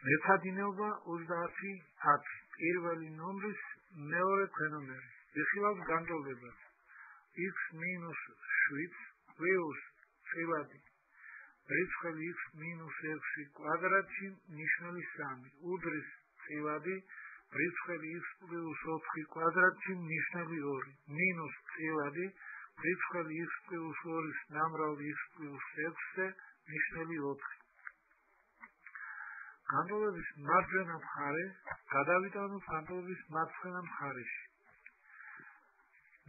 მეცადინეობა 30-10 პირველი ნომრის მეორე ფენომენი. ეხილავს განტოლებას x - 7 პლუს წილადი რიცხვი x - 6 კვადრატში ნიშნული 3 უდრის წილადი რიცხვი x + 4 კვადრატში ნიშნული 2 მინუს წილადი რიცხვი x + 2-ის ნამრავლი x + 6-ზე ნიშნული 4. განტოლების მარჯვენა მხარე გადავიტანოთ განტოლების მარცხენა მხარეში.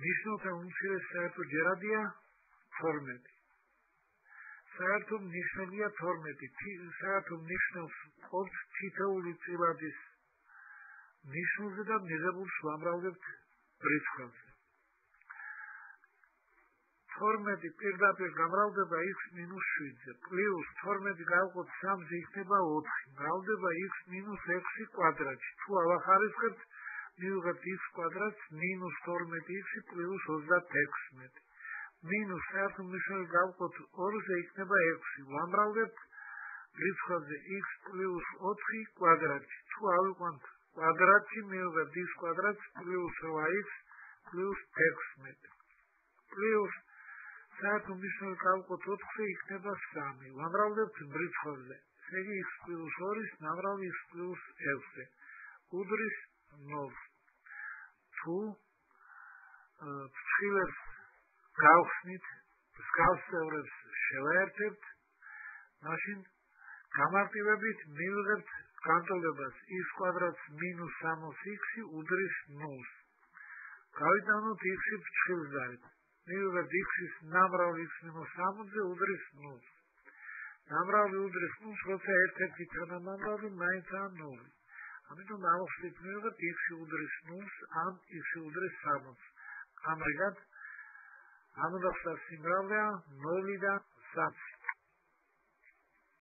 ნიშნულთა უმცირეს საერთო ჯერადია 12. საერთო ნიშნულია 12. საერთო ნიშნულს ყოფს თითოეული წილადის ნიშნულზე და მიღებულს ვამრავლებთ რიცხვებზე. 12 პირდაპირ გამრავლდება x - 7-ზე პლუს 12 გავყოთ 3-ზე იქნება 4 მრავლდება x - 6 კვადრატში. თუ ავახარისხებთ მივიღებთ x კვადრატს - 12x + 36 მინუს საერთო მნიშვნელობა გავყოთ 2-ზე იქნება 6 ვამრავლებთ რიცხვებზე x + 4 კვადრატში. თუ ავიყვანთ კვადრატში მივიღებთ x კვადრატს + 8x + 16 პლუს საერთო მნიშვნელობა გავყოთ 4-ზე იქნება 3 ვამრავლებთ რიცხვებზე ესე იგი x + 2-ის ნამრავლი x + 6-ზე უდრის 0. თუ ფრთხილებს გავხსნით მსგავს წევრებს შევაერთებთ მაშინ გამარტივებით მივიღებთ განტოლებას x კვადრატს - 3x უდრის 0. გავიტანოთ x-ი ფრთხილზარით მივიღებთ x-ის ნამრავლი x - 3-ზე უდრის 0. ნამრავლი უდრის 0, როცა ერთ-ერთი თანამამრავლი მაინცაა 0. ამიტომ ამოვხსნით მივიღებთ x-ი უდრის 0-ს ან x-ი უდრის 3-ს. ამრიგად ამ უნდა ვხსნას სიმრავლეა 0 და 3.